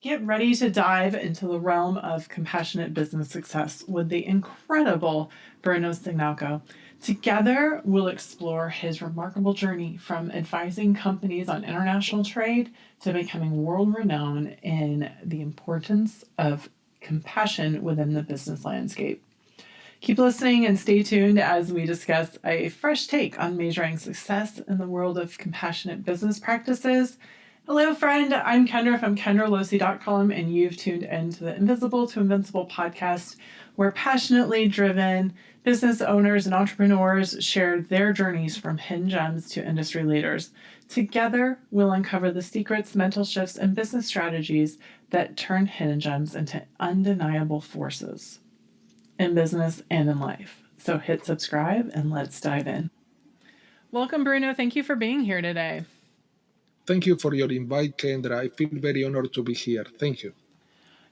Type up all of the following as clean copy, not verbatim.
Get ready to dive into the realm of compassionate business success with the incredible Bruno Cignacco. Together, we'll explore his remarkable journey from advising companies on international trade to becoming world renowned in the importance of compassion within the business landscape. Keep listening and stay tuned as we discuss a fresh take on measuring success in the world of compassionate business practices. Hello, friend. I'm Kendra from KendraLosee.com, and you've tuned into the Invisible to Invincible podcast, where passionately driven business owners and entrepreneurs share their journeys from hidden gems to industry leaders. Together, we'll uncover the secrets, mental shifts, and business strategies that turn hidden gems into undeniable forces in business and in life. So hit subscribe and let's dive in. Welcome, Bruno. Thank you for being here today. Thank you for your invite, Kendra. I feel very honored to be here. Thank you.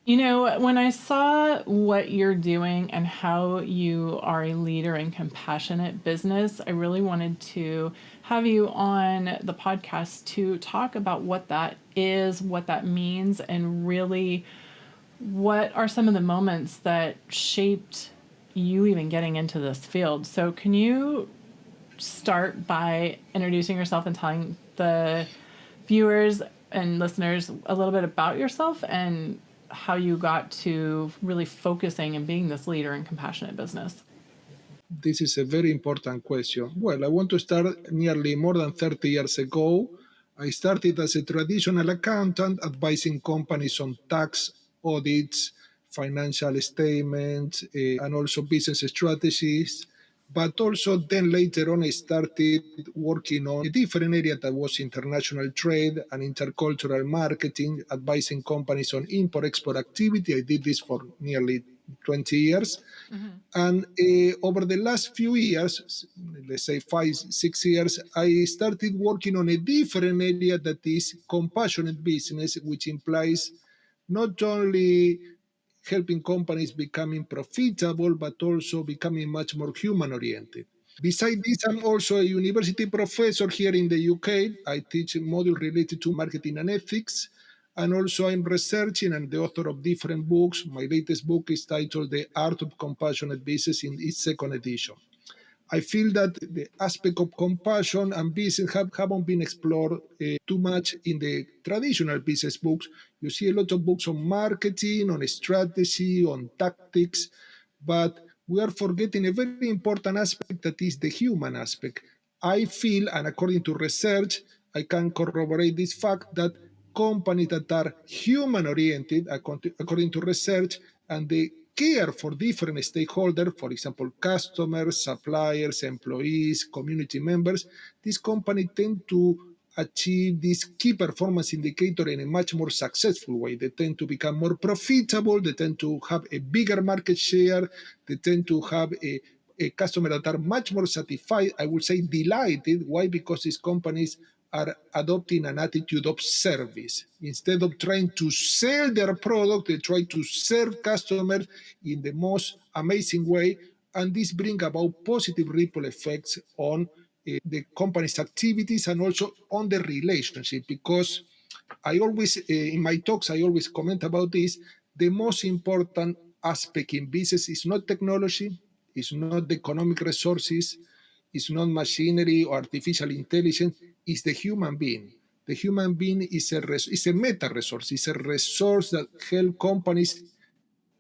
You know, when I saw what you're doing and how you are a leader in compassionate business, I really wanted to have you on the podcast to talk about what that is, what that means, and really what are some of the moments that shaped you even getting into this field. So can you start by introducing yourself and telling the viewers and listeners a little bit about yourself and how you got to really focusing and being this leader in compassionate business? This is a very important question. Well, I want to start nearly more than 30 years ago. I started as a traditional accountant advising companies on tax, audits, financial statements, and also business strategies. But also then later on, I started working on a different area that was international trade and intercultural marketing, advising companies on import-export activity. I did this for nearly 20 years. Mm-hmm. And over the last few years, let's say 5-6 years, I started working on a different area that is compassionate business, which implies not only helping companies becoming profitable, but also becoming much more human-oriented. Besides this, I'm also a university professor here in the UK. I teach a module related to marketing and ethics. And also I'm researching and the author of different books. My latest book is titled The Art of Compassionate Business in its second edition. I feel that the aspect of compassion and business haven't been explored too much in the traditional business books. You see a lot of books on marketing, on strategy, on tactics, but we are forgetting a very important aspect that is the human aspect. I feel, and according to research, I can corroborate this fact that companies that are human-oriented, according to research, and they care for different stakeholders, for example, customers, suppliers, employees, community members, these companies tend to achieve this key performance indicator in a much more successful way. They tend to become more profitable, they tend to have a bigger market share, they tend to have a customer that are much more satisfied, I would say delighted. Why? Because these companies are adopting an attitude of service. Instead of trying to sell their product, they try to serve customers in the most amazing way, and this brings about positive ripple effects on the company's activities and also on the relationship. Because I always, in my talks, I always comment about this. The most important aspect in business is not technology, it's not the economic resources, it's not machinery or artificial intelligence, it's the human being. The human being is a meta resource, it's a resource that helps companies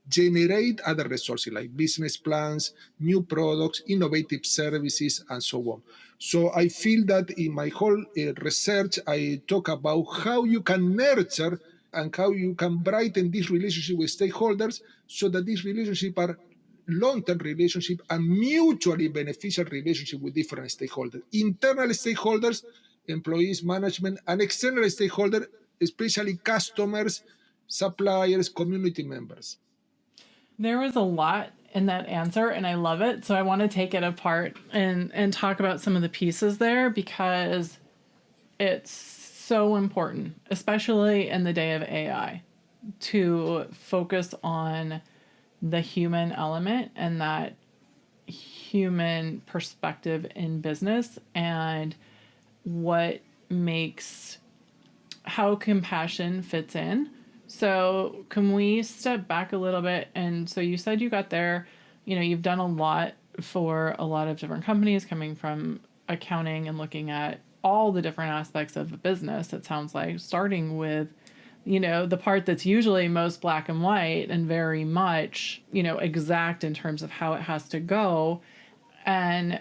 generate other resources like business plans, new products, innovative services, and so on. So I feel that in my whole research, I talk about how you can nurture and how you can brighten this relationship with stakeholders so that these relationships are long-term relationship and mutually beneficial relationship with different stakeholders. Internal stakeholders, employees, management, and external stakeholders, especially customers, suppliers, community members. There was a lot in that answer, and I love it. So I want to take it apart and talk about some of the pieces there because it's so important, especially in the day of AI, to focus on the human element and that human perspective in business and what makes how compassion fits in So, can we step back a little bit? And so, you said you got there, you've done a lot for a lot of different companies coming from accounting and looking at all the different aspects of a business, it sounds like, starting with, the part that's usually most black and white and very much, exact in terms of how it has to go. And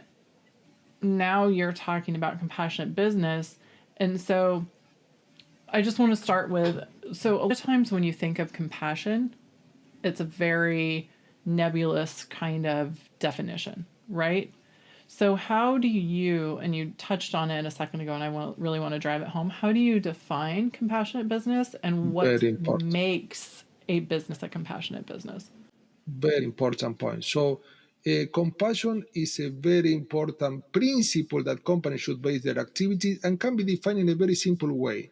now you're talking about compassionate business. And so, I just want to start with, so a lot of times when you think of compassion, it's a very nebulous kind of definition, right? So how do you, and you touched on it a second ago, and really want to drive it home, how do you define compassionate business, and what Very important. makes a business a compassionate business? Very important point. So, compassion is a very important principle that companies should base their activities and can be defined in a very simple way.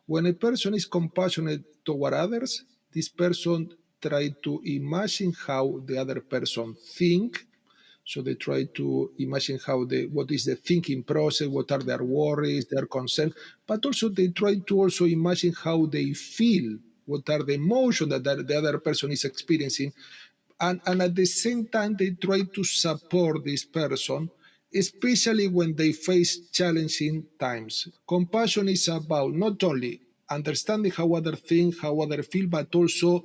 When a person is compassionate toward others, this person try to imagine how the other person think. So they try to imagine what is the thinking process, what are their worries, their concerns, but also they try to also imagine how they feel, what are the emotions that the other person is experiencing, and at the same time they try to support this person, especially when they face challenging times. Compassion is about not only understanding how others think, how others feel, but also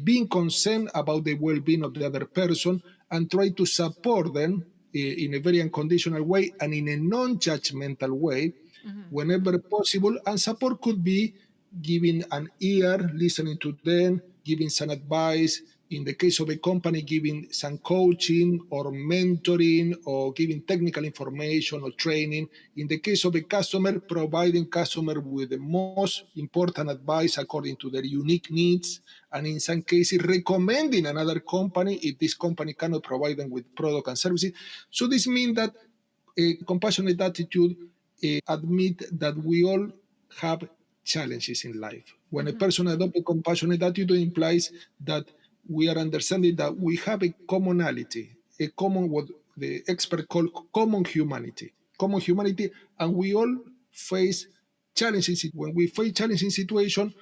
being concerned about the well-being of the other person and try to support them in a very unconditional way and in a non-judgmental way Mm-hmm. whenever possible. And support could be giving an ear, listening to them, giving some advice. In the case of a company, giving some coaching or mentoring or giving technical information or training. In the case of a customer, providing customer with the most important advice according to their unique needs. And in some cases, recommending another company if this company cannot provide them with product and services. So this means that a compassionate attitude admit that we all have challenges in life. When a Mm-hmm. person adopts a compassionate attitude, it implies that we are understanding that we have a commonality, a common, what the expert call common humanity, and we all face challenges. When we face challenging situations,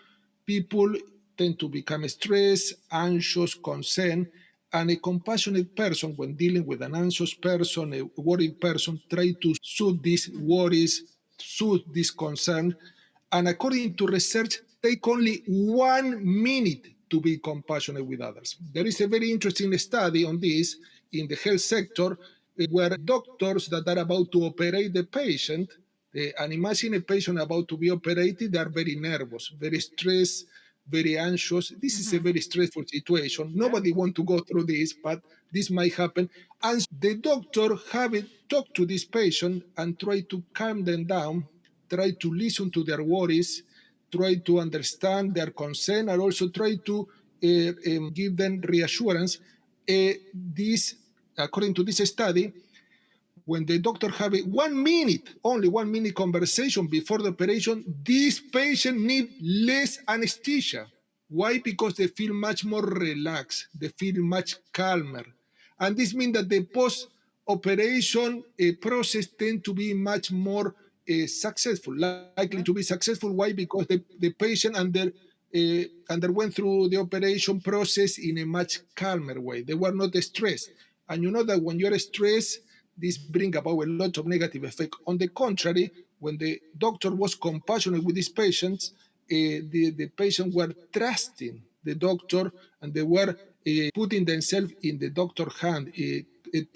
people tend to become stressed, anxious, concerned, and a compassionate person, when dealing with an anxious person, a worried person, try to soothe these worries, soothe this concern. And according to research, take only 1 minute to be compassionate with others. There is a very interesting study on this in the health sector where doctors that are about to operate the patient, and imagine a patient about to be operated, they are very nervous, very stressed, very anxious. This is a Mm-hmm. very stressful situation. Yeah. Nobody wants to go through this, but this might happen. And the doctor have it talk to this patient and try to calm them down, try to listen to their worries, try to understand their concern, and also try to give them reassurance. This, according to this study, when the doctor have a 1 minute, only 1 minute conversation before the operation, this patient need less anesthesia. Why? Because they feel much more relaxed, they feel much calmer. And this means that the post-operation process tend to be much more successful, likely Yeah. to be successful. Why? Because the patient underwent through the operation process in a much calmer way. They were not stressed. And you know that when you're stressed, this bring about a lot of negative effect. On the contrary, when the doctor was compassionate with these patients, the patient were trusting the doctor and they were putting themselves in the doctor's hand,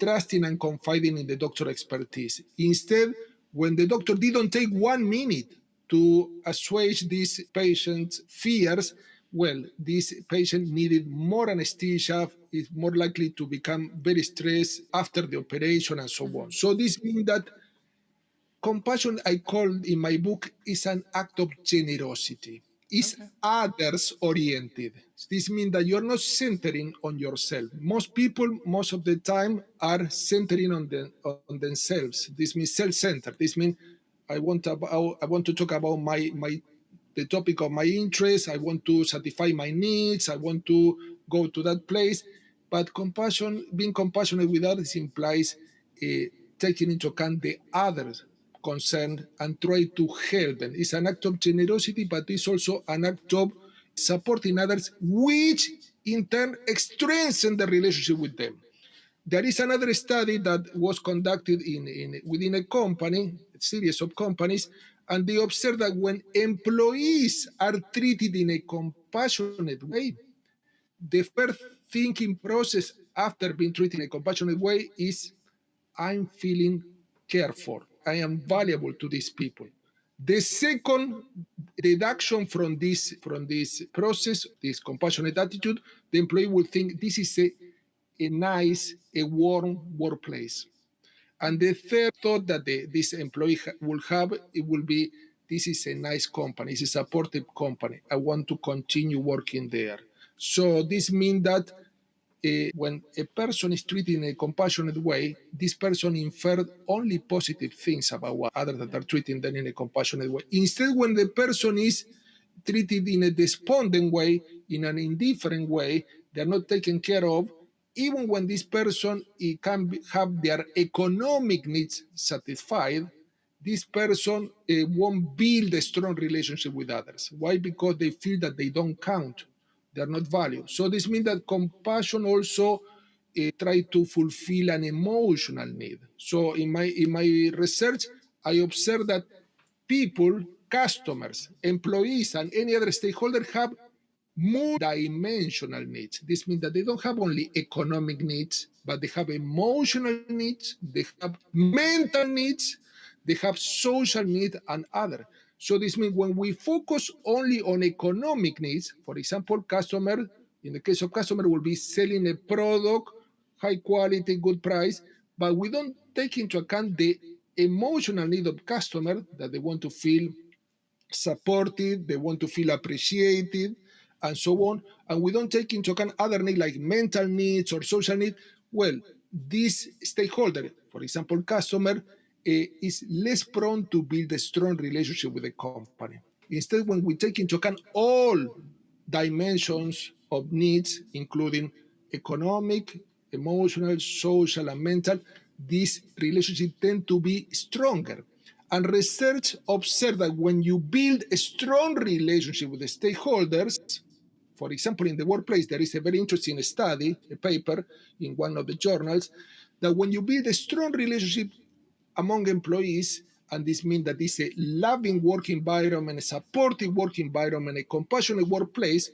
trusting and confiding in the doctor expertise. Instead, when the doctor didn't take 1 minute to assuage these patient's fears, well, this patient needed more anesthesia, is more likely to become very stressed after the operation and so Mm-hmm. on. So this means that compassion, I call in my book, is an act of generosity. It's Okay. others oriented. This means that you're not centering on yourself. Most people, most of the time, are centering on themselves. This means self-centered. This means I want to talk about my the topic of my interest. I want to satisfy my needs. I want to go to that place. But compassion, being compassionate with others implies uh, taking into account the others concerned and try to help them. It's an act of generosity, but it's also an act of supporting others, which in turn strengthen the relationship with them. There is another study that was conducted within a company, a series of companies, and they observed that when employees are treated in a compassionate way, the first thinking process after being treated in a compassionate way is, I'm feeling cared for. I am valuable to these people. The second deduction from this process, this compassionate attitude, the employee will think this is a nice, a warm workplace. And the third thought that this employee will have, it will be, this is a nice company, it's a supportive company. I want to continue working there. So this means that when a person is treated in a compassionate way, this person inferred only positive things about others that are treating them in a compassionate way. Instead, when the person is treated in a despondent way, in an indifferent way, they're not taken care of, even when this person have their economic needs satisfied, this person won't build a strong relationship with others. Why? Because they feel that they don't count, they're not valued. So this means that compassion also try to fulfill an emotional need. So in my research, I observed that people, customers, employees, and any other stakeholder have multi-dimensional needs. This means that they don't have only economic needs, but they have emotional needs, they have mental needs, they have social needs, and other. So this means when we focus only on economic needs, for example, customer, in the case of customer, will be selling a product, high quality, good price, but we don't take into account the emotional need of customer, that they want to feel supported, they want to feel appreciated, and so on. And we don't take into account other needs like mental needs or social needs. Well, this stakeholder, for example, customer, is less prone to build a strong relationship with the company. Instead, when we take into account all dimensions of needs, including economic, emotional, social, and mental, these relationships tend to be stronger. And research observed that when you build a strong relationship with the stakeholders, for example, in the workplace, there is a very interesting study, a paper in one of the journals, that when you build a strong relationship among employees, and this means that it's a loving work environment, a supportive work environment, a compassionate workplace,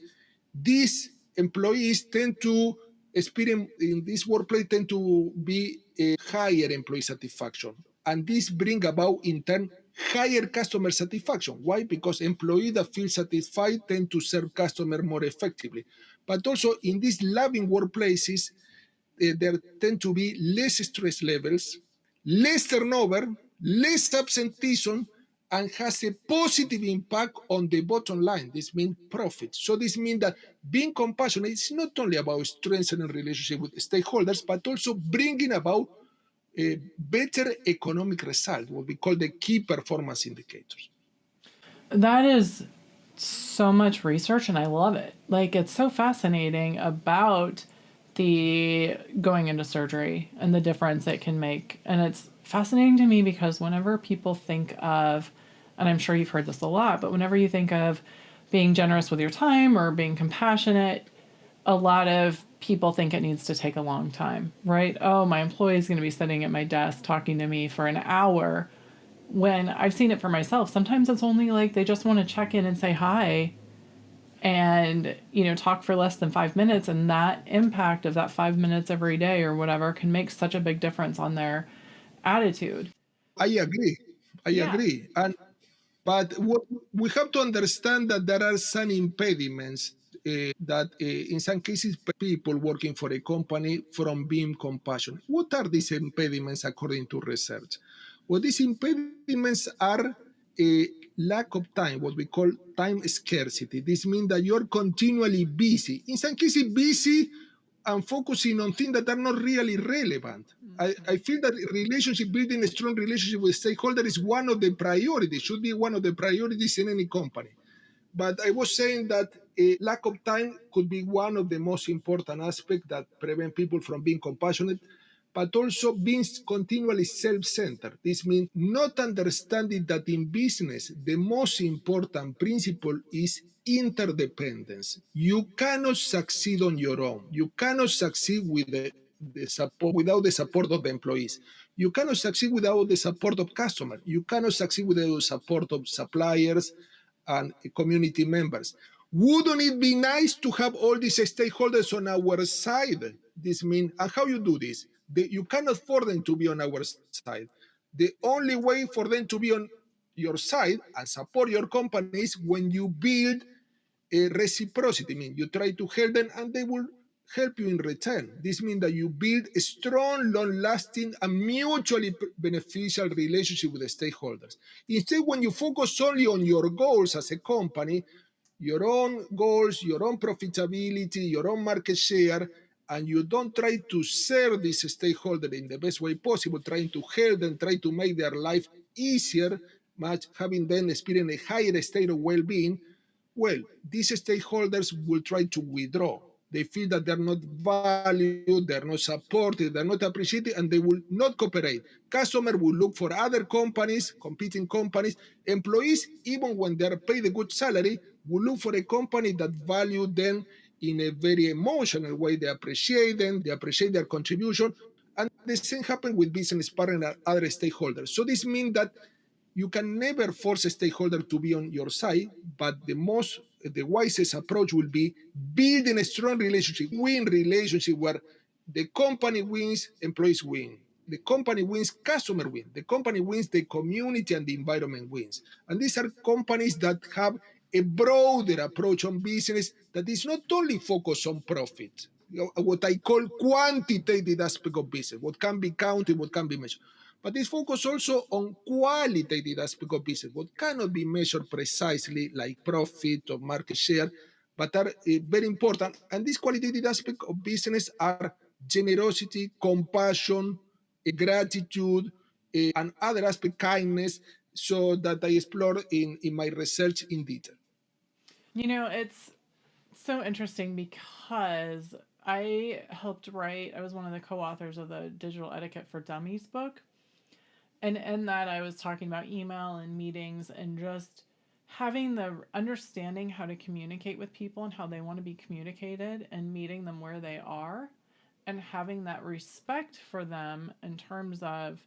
these employees tend to experience in this workplace tend to be a higher employee satisfaction. And this bring about in turn higher customer satisfaction. Why? Because employees that feel satisfied tend to serve customer more effectively. But also in these loving workplaces, there tend to be less stress levels, less turnover, less absenteeism, and has a positive impact on the bottom line. This means profit. So this means that being compassionate is not only about strengthening relationship with stakeholders, but also bringing about a better economic result, what we call the key performance indicators. That is so much research, and I love it. Like, it's so fascinating about the going into surgery and the difference it can make. And it's fascinating to me because whenever people think of, and I'm sure you've heard this a lot, but whenever you think of being generous with your time or being compassionate, a lot of people think it needs to take a long time, right? Oh, my employee is going to be sitting at my desk talking to me for an hour. When I've seen it for myself, sometimes it's only like they just want to check in and say hi and, talk for less than 5 minutes. And that impact of that 5 minutes every day or whatever can make such a big difference on their attitude. I agree. I Yeah. agree. But what we have to understand that there are some impediments that in some cases people working for a company from being compassionate. What are these impediments according to research? Well, these impediments are a lack of time, what we call time scarcity. This means that you're continually busy. In some cases, busy and focusing on things that are not really relevant. I feel that building a strong relationship with stakeholders is one of the priorities, should be one of the priorities in any company. But I was saying that a lack of time could be one of the most important aspects that prevent people from being compassionate. but also being continually self-centered. This means not understanding that in business, the most important principle is interdependence. You cannot succeed on your own. You cannot succeed with the support without the support of the employees. You cannot succeed without the support of customers. You cannot succeed without the support of suppliers and community members. Wouldn't it be nice to have all these stakeholders on our side? This means, and how you do this? You cannot force them to be on our side. The only way for them to be on your side and support your company is when you build a reciprocity. Mean you try to help them and they will help you in return. This means that you build a strong, long-lasting, and mutually beneficial relationship with the stakeholders. Instead, when you focus only on your goals as a company, your own goals, your own profitability, your own market share, and you don't try to serve this stakeholder in the best way possible, trying to help them, try to make their life easier, much having them experience a higher state of well-being, well, these stakeholders will try to withdraw. They feel that they're not valued, they're not supported, they're not appreciated, and they will not cooperate. Customers will look for other companies, competing companies. Employees, even when they're paid a good salary, will look for a company that value them in a very emotional way. They appreciate them, they appreciate their contribution. And the same happens with business partners and other stakeholders. So this means that you can never force a stakeholder to be on your side, but the wisest approach will be building a strong relationship, win relationship where the company wins, employees win. The company wins, customer win. The company wins, the community and the environment wins. And these are companies that have a broader approach on business that is not only focused on profit, what I call quantitative aspect of business, what can be counted, what can be measured. But this focus also on qualitative aspect of business, what cannot be measured precisely like profit or market share, but are very important. And these qualitative aspects of business are generosity, compassion, gratitude, and other aspect, kindness, so that I explore in my research in detail. It's so interesting because I helped write, I was one of the co authors of the Digital Etiquette for Dummies book. And in that, I was talking about email and meetings and just having the understanding how to communicate with people and how they want to be communicated and meeting them where they are and having that respect for them in terms of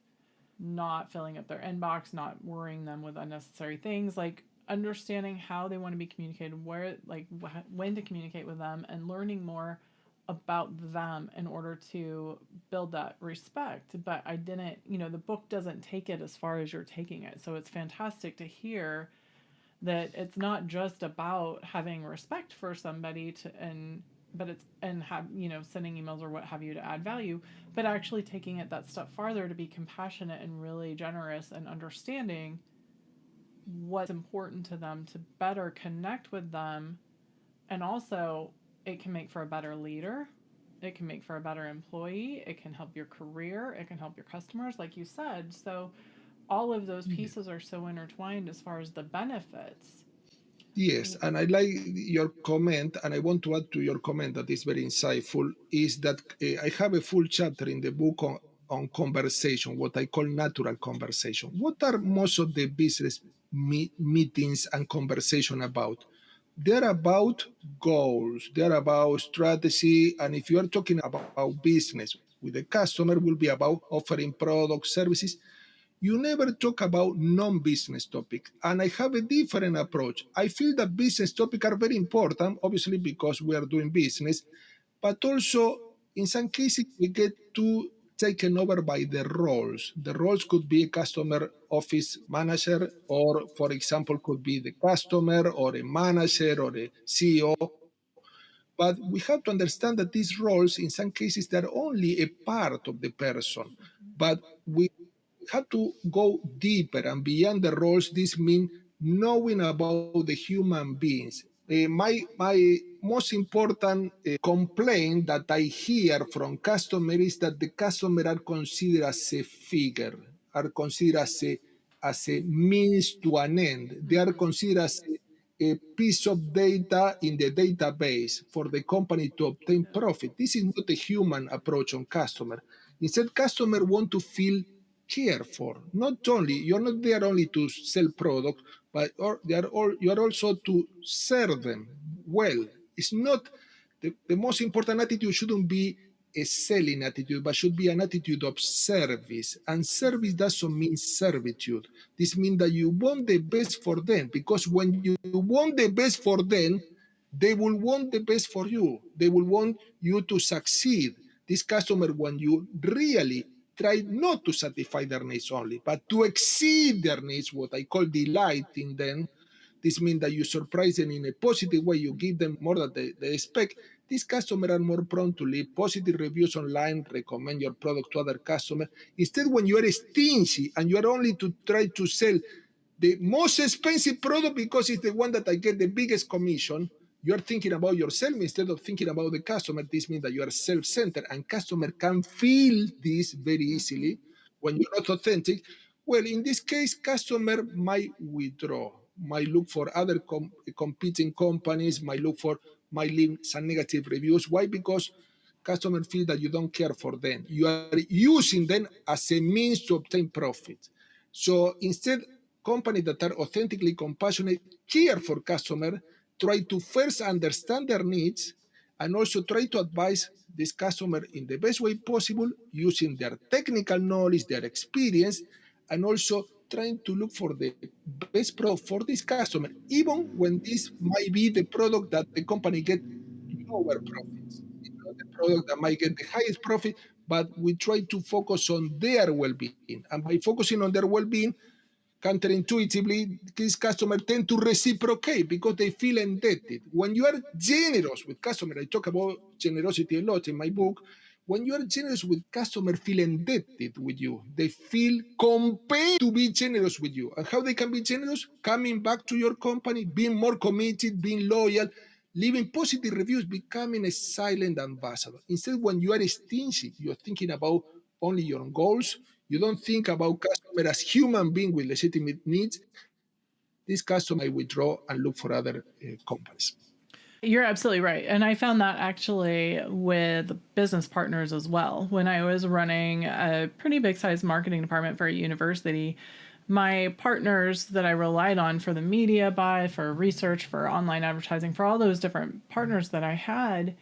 not filling up their inbox, not worrying them with unnecessary things, like understanding how they want to be communicated, where, like, when to communicate with them, and learning more about them in order to build that respect. But I didn't, the book doesn't take it as far as you're taking it. So it's fantastic to hear that it's not just about having respect for somebody but it's and have sending emails or what have you to add value, but actually taking it that step farther to be compassionate and really generous and understanding what's important to them to better connect with them. And also, it can make for a better leader, it can make for a better employee, it can help your career, it can help your customers, like you said. So all of those pieces are so intertwined as far as the benefits. Yes, and I like your comment, and I want to add to your comment that is very insightful, is that I have a full chapter in the book on conversation, what I call natural conversation. What are most of the business meetings and conversation about? They're about goals, they're about strategy, and if you are talking about business with the customer, will be about offering products, services. You never talk about non-business topic, and I have a different approach. I feel that business topics are very important, obviously because we are doing business, but also in some cases we get too taken over by the roles. The roles could be a customer office manager, or for example, could be the customer or a manager or a CEO. But we have to understand that these roles, in some cases, they're only a part of the person. But we have to go deeper and beyond the roles. This means knowing about the human beings. My most important complaint that I hear from customers is that the customer are considered as a figure, are considered as a means to an end. They are considered as a piece of data in the database for the company to obtain profit. This is not a human approach on customer. Instead, customer want to feel cared for. Not only you're not there only to sell product, but you are also to serve them well. It's not the most important attitude shouldn't be a selling attitude, but should be an attitude of service. And service doesn't mean servitude. This means that you want the best for them, because when you want the best for them, they will want the best for you. They will want you to succeed. This customer, when you really try not to satisfy their needs only, but to exceed their needs, what I call delighting them, this means that you surprise them in a positive way. You give them more than they expect. These customers are more prone to leave positive reviews online, recommend your product to other customers. Instead, when you are stingy and you are only to try to sell the most expensive product because it's the one that I get the biggest commission, you're thinking about yourself instead of thinking about the customer. This means that you are self-centered, and customer can feel this very easily when you're not authentic. Well, in this case, customer might withdraw, might look for other competing companies, might leave some negative reviews. Why? Because customers feel that you don't care for them. You are using them as a means to obtain profit. So instead, companies that are authentically compassionate care for customer, try to first understand their needs, and also try to advise this customer in the best way possible using their technical knowledge, their experience, and also trying to look for the best product for this customer, even when this might be the product that the company get lower profits. It's not the product that might get the highest profit, but we try to focus on their well-being. And by focusing on their well-being, counterintuitively, these customers tend to reciprocate because they feel indebted. When you are generous with customers, I talk about generosity a lot in my book. When you are generous with customers, feel indebted with you. They feel compelled to be generous with you. And how they can be generous? Coming back to your company, being more committed, being loyal, leaving positive reviews, becoming a silent ambassador. Instead, when you are stingy, you're thinking about only your own goals. You don't think about customer as human being with legitimate needs. This customer might withdraw and look for other companies. You're absolutely right. And I found that actually with business partners as well. When I was running a pretty big sized marketing department for a university, my partners that I relied on for the media buy, for research, for online advertising, for all those different partners that I had,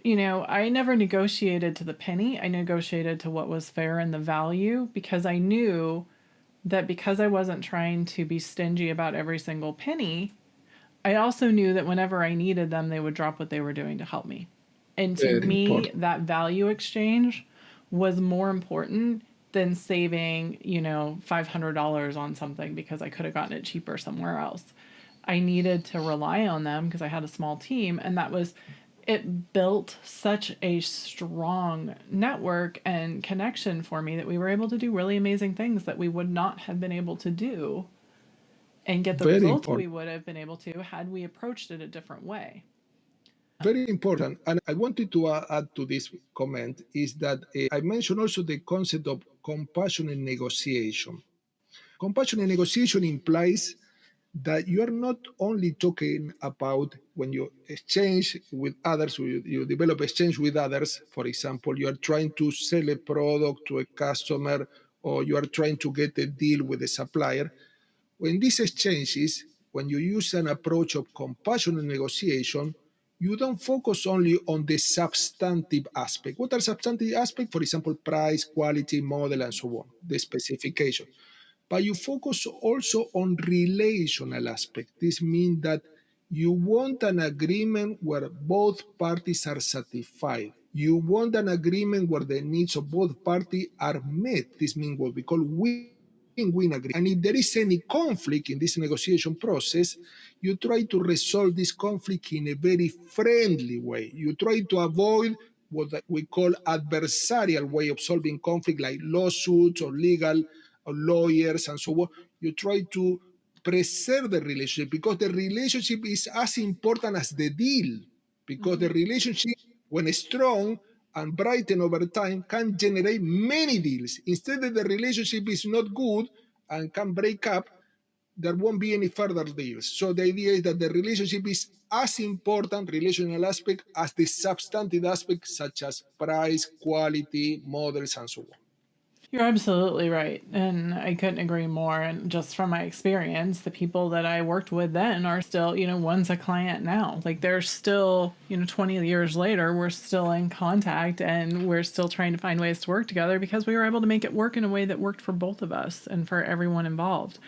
I never negotiated to the penny. I negotiated to what was fair and the value, because I knew that because I wasn't trying to be stingy about every single penny, I also knew that whenever I needed them, they would drop what they were doing to help me. And to Very me, important. that value exchange was more important than saving, $500 on something because I could have gotten it cheaper somewhere else. I needed to rely on them because I had a small team, and it built such a strong network and connection for me that we were able to do really amazing things that we would not have been able to do and get the Very results important. we would have been able to had we approached it a different way. Very important. And I wanted to add to this comment is that I mentioned also the concept of compassionate negotiation. Compassionate negotiation implies that you are not only talking about when you exchange with others, you develop exchange with others. For example, you are trying to sell a product to a customer, or you are trying to get a deal with a supplier. When these exchanges, when you use an approach of compassionate negotiation, you don't focus only on the substantive aspect. What are substantive aspects? For example, price, quality, model, and so on, the specification. But you focus also on relational aspect. This means that you want an agreement where both parties are satisfied. You want an agreement where the needs of both parties are met. This means what we call win-win agreement. And if there is any conflict in this negotiation process, you try to resolve this conflict in a very friendly way. You try to avoid what we call adversarial way of solving conflict, like lawsuits or legal or lawyers and so on. You try to preserve the relationship, because the relationship is as important as the deal, because the relationship, when strong and brighten over time, can generate many deals. Instead, of the relationship is not good and can break up, there won't be any further deals. So the idea is that the relationship is as important, relational aspect, as the substantive aspect, such as price, quality, models, and so on. You're absolutely right. And I couldn't agree more. And just from my experience, the people that I worked with then are still, one's a client now. Like they're still, 20 years later, we're still in contact and we're still trying to find ways to work together because we were able to make it work in a way that worked for both of us and for everyone involved.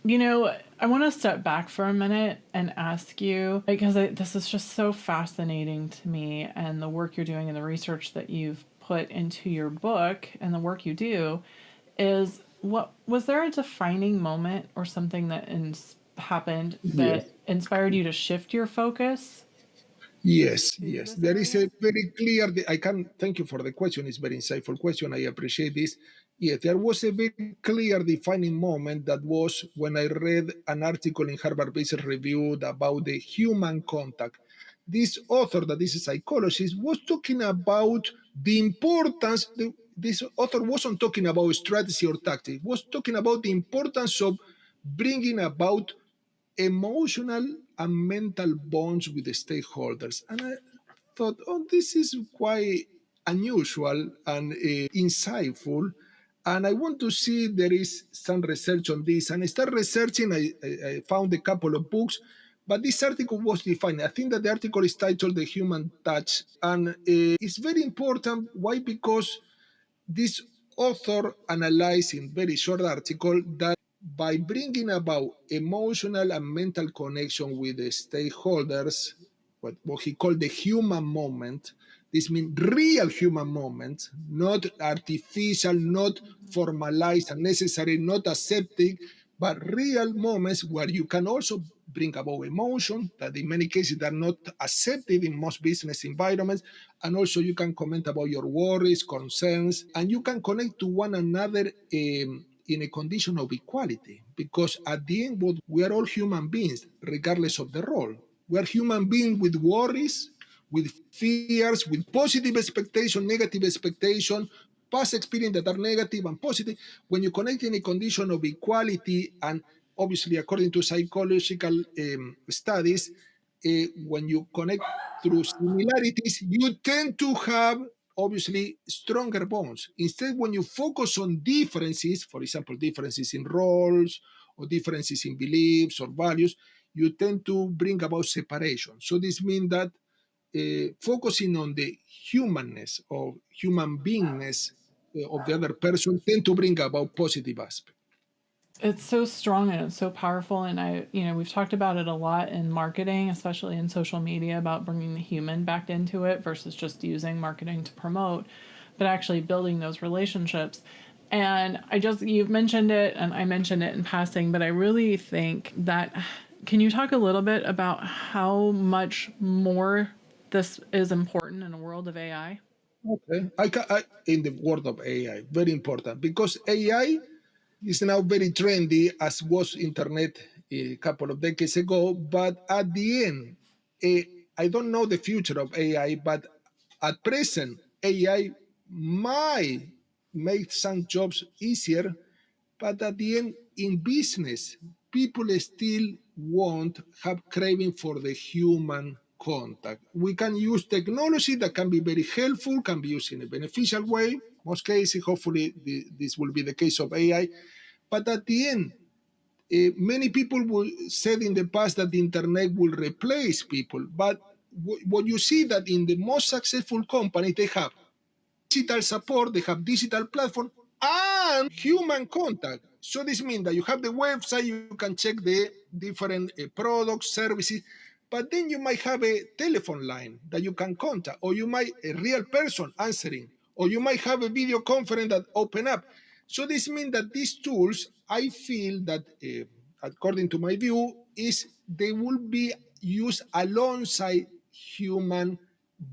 I want to step back for a minute and ask you, because this is just so fascinating to me, and the work you're doing and the research that you've put into your book and the work you do is, what was there a defining moment or something that happened Yes. that inspired you to shift your focus Yes, to yes. this There is area? a very clear. I can thank you for the question. It's a very insightful question. I appreciate this. Yes, there was a very clear defining moment that was when I read an article in Harvard Business Review about the human contact. This author, that is a psychologist, was talking about the importance. This author wasn't talking about strategy or tactics. Was talking about the importance of bringing about emotional and mental bonds with the stakeholders. And I thought, oh, this is quite unusual and insightful. And I want to see if there is some research on this. And I started researching. I found a couple of books, but this article was defined. I think that the article is titled "The Human Touch," and it's very important. Why? Because this author analyzed in very short article that by bringing about emotional and mental connection with the stakeholders, what he called the human moment, this means real human moment, not artificial, not formalized and necessary, not aseptic, but real moments where you can also bring about emotion that in many cases are not accepted in most business environments. And also you can comment about your worries, concerns, and you can connect to one another in a condition of equality. Because at the end, we are all human beings, regardless of the role. We are human beings with worries, with fears, with positive expectation, negative expectation, past experience that are negative and positive. When you connect in a condition of equality, and obviously according to psychological studies, when you connect through similarities, you tend to have obviously stronger bonds. Instead, when you focus on differences, for example, differences in roles or differences in beliefs or values, you tend to bring about separation. So this means that focusing on the humanness or human beingness of the other person tend to bring about positive aspects. It's so strong and it's so powerful. And we've talked about it a lot in marketing, especially in social media, about bringing the human back into it versus just using marketing to promote, but actually building those relationships. And you've mentioned it and I mentioned it in passing, but I really think that, can you talk a little bit about how much more this is important in a world of AI? Okay, in the world of AI, very important because AI is now very trendy as was internet a couple of decades ago. But at the end, eh, I don't know the future of AI, but at present, AI might make some jobs easier, but at the end, in business, people still won't have craving for the human contact. We can use technology that can be very helpful, can be used in a beneficial way. Most cases, hopefully, this will be the case of AI. But at the end, many people will said in the past that the internet will replace people. But what you see that in the most successful companies, they have digital support, they have digital platform, and human contact. So this means that you have the website, you can check the different products, services, but then you might have a telephone line that you can contact, or you might a real person answering, or you might have a video conference that open up. So this means that these tools, I feel that, according to my view, is they will be used alongside human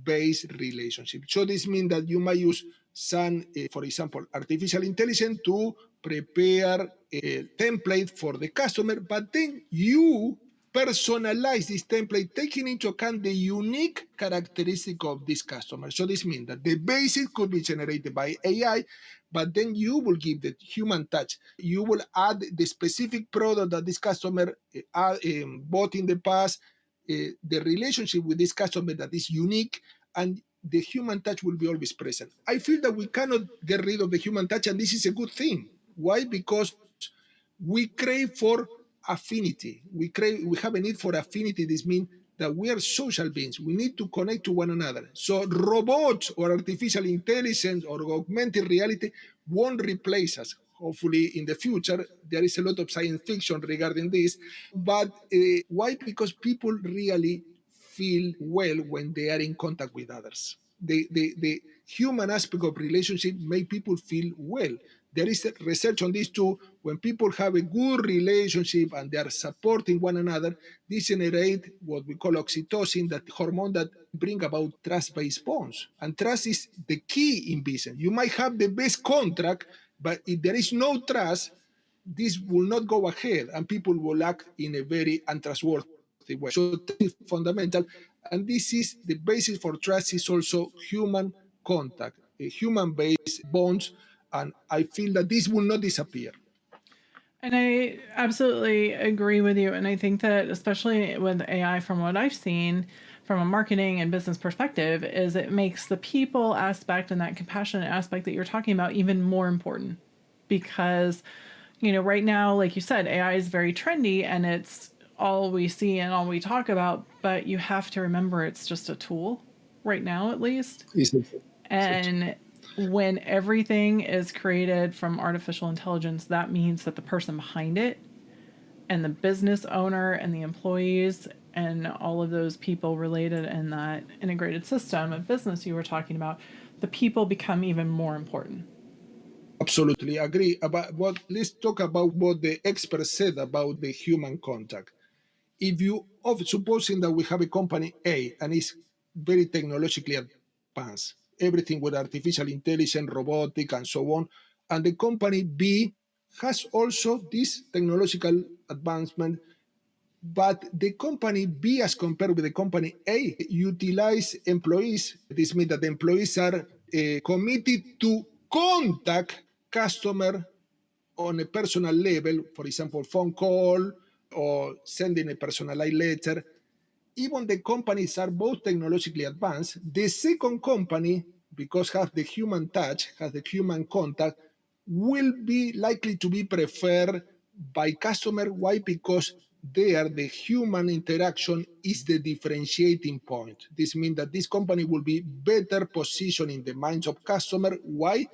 based relationship. So this means that you might use some, for example, artificial intelligence to prepare a template for the customer, but then you personalize this template, taking into account the unique characteristic of this customer. So this means that the basic could be generated by AI, but then you will give the human touch. You will add the specific product that this customer bought in the past, the relationship with this customer that is unique, and the human touch will be always present. I feel that we cannot get rid of the human touch, and this is a good thing. Why? Because we crave for affinity. We have a need for affinity. This means that we are social beings. We need to connect to one another. So robots or artificial intelligence or augmented reality won't replace us. Hopefully in the future, there is a lot of science fiction regarding this. But why? Because people really feel well when they are in contact with others. The human aspect of relationship make people feel well. There is research on this too. When people have a good relationship and they are supporting one another, this generate what we call oxytocin, that hormone that bring about trust-based bonds. And trust is the key in business. You might have the best contract, but if there is no trust, this will not go ahead and people will act in a very untrustworthy way. So that is fundamental. And this is the basis for trust is also human contact, human-based bonds. And I feel that this will not disappear. And I absolutely agree with you. And I think that, especially with AI, from what I've seen from a marketing and business perspective, is it makes the people aspect and that compassionate aspect that you're talking about even more important. Because, right now, like you said, AI is very trendy and it's all we see and all we talk about. But you have to remember it's just a tool right now, at least. And when everything is created from artificial intelligence, that means that the person behind it and the business owner and the employees and all of those people related in that integrated system of business you were talking about, the people become even more important. Absolutely agree. Let's talk about what the expert said about the human contact. If you, supposing that we have a company A and it's very technologically advanced, everything with artificial intelligence, robotic, and so on, and the company B has also this technological advancement, but the company B, as compared with the company A, utilize employees. This means that the employees are committed to contact customer on a personal level, for example, phone call or sending a personalized letter. Even the companies are both technologically advanced. The second company, because has the human touch, has the human contact, will be likely to be preferred by customer. Why? Because there the human interaction is the differentiating point. This means that this company will be better positioned in the minds of customer. Why?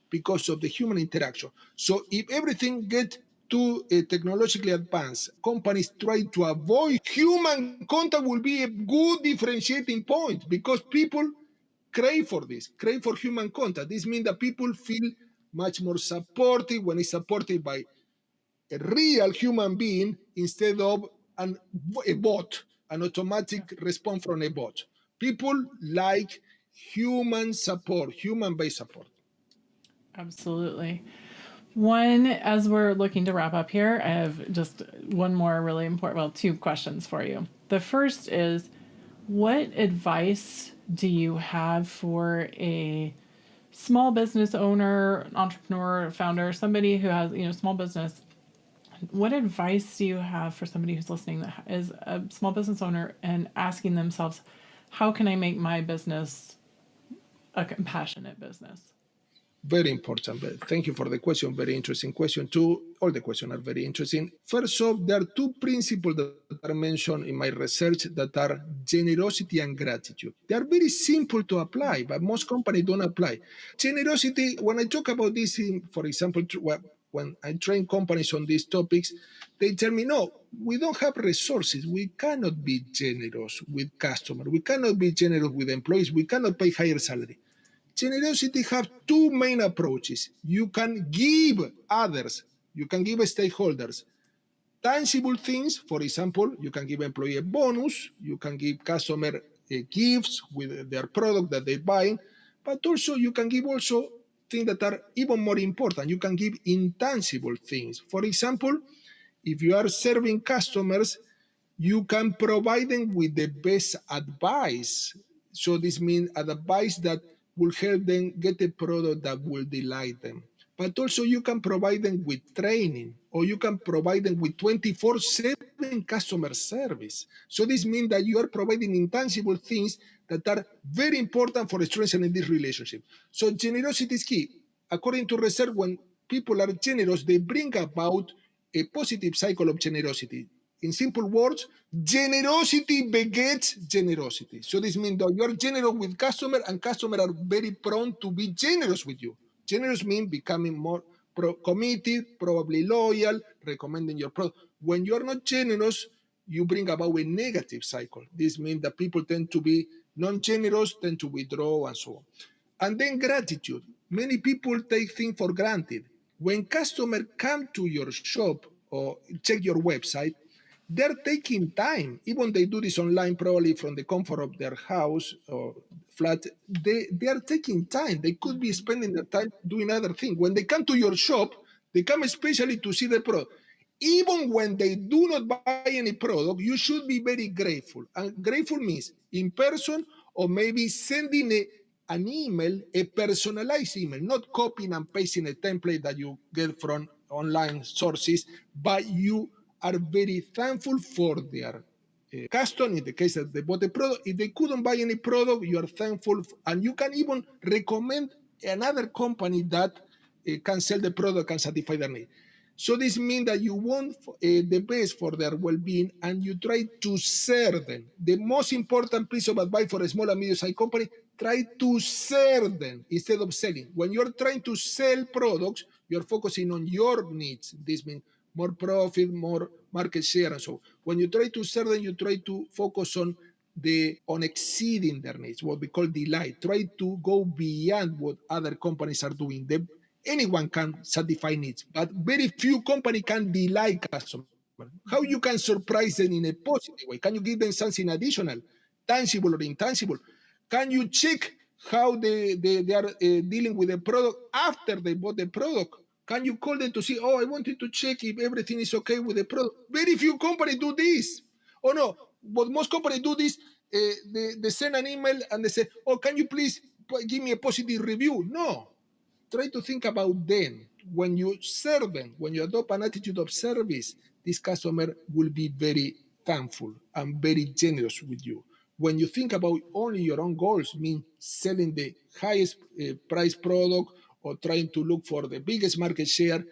Because of the human interaction. So if everything gets too technologically advanced, companies try to avoid human contact will be a good differentiating point because people crave for this, crave for human contact. This means that people feel much more supported when it's supported by a real human being instead of a bot, an automatic response from a bot. People like human support, human-based support. Absolutely. One, as we're looking to wrap up here, I have just one more really important, well, two questions for you. The first is, what advice do you have for a small business owner, entrepreneur, founder, somebody who has, small business? What advice do you have for somebody who's listening that is a small business owner and asking themselves, how can I make my business a compassionate business? Very important. Thank you for the question. Very interesting question too. All the questions are very interesting. First off, there are two principles that are mentioned in my research that are generosity and gratitude. They are very simple to apply, but most companies don't apply. Generosity, when I talk about this, for example, when I train companies on these topics, they tell me, no, we don't have resources. We cannot be generous with customers. We cannot be generous with employees. We cannot pay higher salary. Generosity has two main approaches. You can give others, you can give stakeholders tangible things. For example, you can give employee a bonus, you can give customer gifts with their product that they're buying, but also you can give also things that are even more important. You can give intangible things. For example, if you are serving customers, You can provide them with the best advice. So this means advice that will help them get a product that will delight them. But also you can provide them with training, or you can provide them with 24/7 customer service. So this means that you are providing intangible things that are very important for strengthening this relationship. So generosity is key. According to research, when people are generous, they bring about a positive cycle of generosity. In simple words, generosity begets generosity. So this means that you're generous with customer, and customers are very prone to be generous with you. Generous means becoming more committed, probably loyal, recommending your product. When you're not generous, you bring about a negative cycle. This means that people tend to be non-generous, tend to withdraw, and so on. And then gratitude. Many people take things for granted. When customers come to your shop or check your website, they're taking time. Even they do this online, probably from the comfort of their house or flat. They are taking time. They could be spending their time doing other things. When they come to your shop, they come especially to see the product. Even when they do not buy any product, you should be very grateful. And grateful means in person, or maybe sending an email, a personalized email, not copying and pasting a template that you get from online sources, but you are very thankful for their custom. In the case that they bought a product, if they couldn't buy any product, you are thankful, and you can even recommend another company that can sell the product, can satisfy their need. So this means that you want the best for their well-being, and you try to serve them. The most important piece of advice for a small and medium-sized company: try to serve them instead of selling. When you're trying to sell products, you're focusing on your needs. This means more profit, more market share, and so on. When you try to serve them, you try to focus on exceeding their needs, what we call delight. Try to go beyond what other companies are doing. Anyone can satisfy needs, but very few companies can delight customers. How you can surprise them in a positive way? Can you give them something additional, tangible or intangible? Can you check how they are dealing with the product after they bought the product? Can you call them to see, oh, I wanted to check if everything is okay with the product? Very few companies do this. Oh, no, but most companies do this. They send an email and they say, oh, can you please give me a positive review? No. Try to think about them. When you serve them, when you adopt an attitude of service, this customer will be very thankful and very generous with you. When you think about only your own goals, mean selling the highest price product or trying to look for the biggest market share,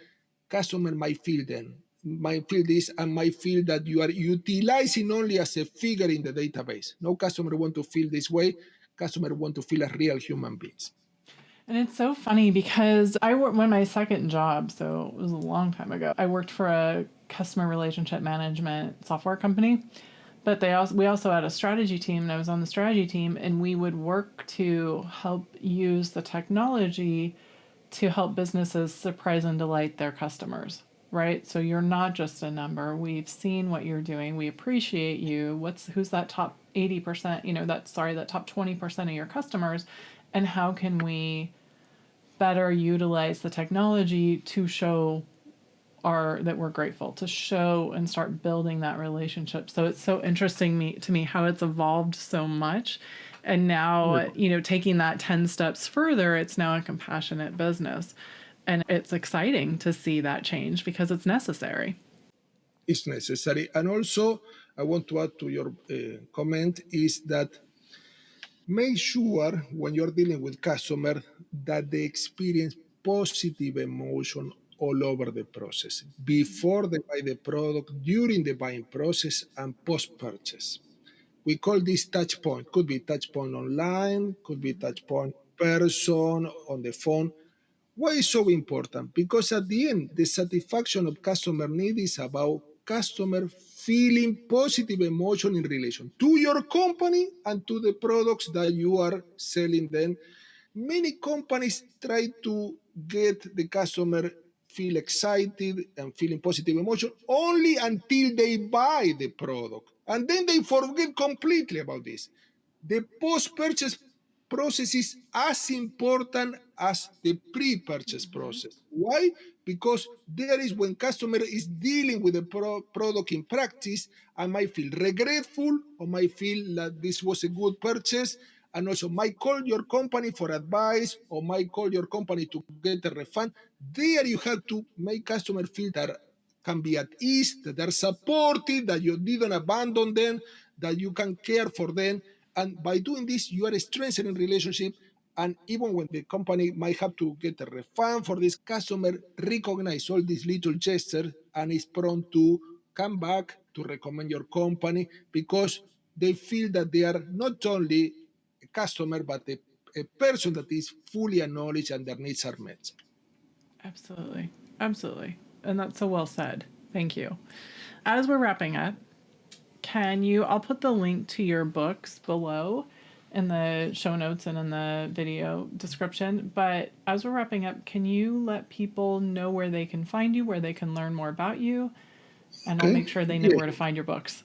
customer might feel this, and might feel that you are utilizing only as a figure in the database. No customer want to feel this way. Customer want to feel as real human beings. And it's so funny because I worked when my second job, so it was a long time ago. I worked for a customer relationship management software company, but we also had a strategy team, and I was on the strategy team, and we would work to help use the technology to help businesses surprise and delight their customers. Right? So you're not just a number. We've seen what you're doing. We appreciate you. Who's that top 80%, that top 20% of your customers, and how can we better utilize the technology to show that we're grateful, to show and start building that relationship. So it's so interesting to me how it's evolved so much. And now, taking that 10 steps further, it's now a compassionate business. And it's exciting to see that change because it's necessary. It's necessary. And also, I want to add to your comment is that make sure when you're dealing with customer that they experience positive emotion all over the process, before they buy the product, during the buying process, and post-purchase. We call this touch point. Could be touch point online, could be touch point person, on the phone. Why is so important? Because at the end, the satisfaction of customer need is about customer feeling positive emotion in relation to your company and to the products that you are selling them. Many companies try to get the customer feel excited and feeling positive emotion only until they buy the product. And then they forget completely about this. The post-purchase process is as important as the pre-purchase process. Why? because there is when customer is dealing with the product in practice, I might feel regretful or might feel that this was a good purchase, and also might call your company for advice or might call your company to get a refund. There you have to make customer feel that can be at ease, that they're supported, that you didn't abandon them, that you can care for them. And by doing this, you are strengthening relationship. And even when the company might have to get a refund for this, customer recognize all these little gestures and is prone to come back to recommend your company because they feel that they are not only a customer, but a person that is fully acknowledged and their needs are met. Absolutely. Absolutely. And that's so well said. Thank you. As we're wrapping up, I'll put the link to your books below in the show notes and in the video description. But as we're wrapping up, can you let people know where they can find you, where they can learn more about you? And I'll Okay. make sure they know where to find your books.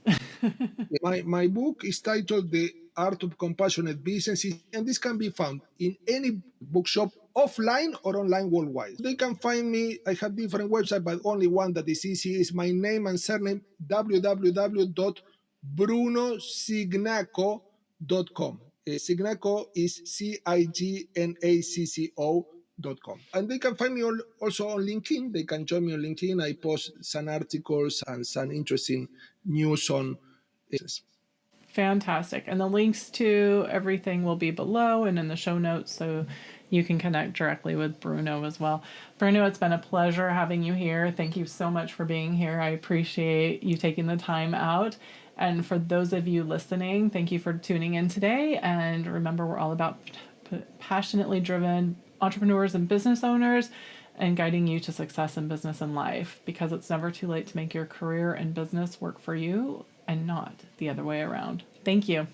My book is titled The Art of Compassionate Business, and this can be found in any bookshop, offline or online worldwide. They can find me. I have different websites, but only one that is easy is my name and surname, www.brunocignacco.com. Cignacco is Cignacco.com. And they can find me also on LinkedIn. They can join me on LinkedIn. I post some articles and some interesting news on business. Fantastic. And the links to everything will be below and in the show notes, so you can connect directly with Bruno as well. Bruno, it's been a pleasure having you here. Thank you so much for being here. I appreciate you taking the time out. And for those of you listening, thank you for tuning in today. And remember, we're all about passionately driven entrepreneurs and business owners and guiding you to success in business and life, because it's never too late to make your career and business work for you and not the other way around. Thank you.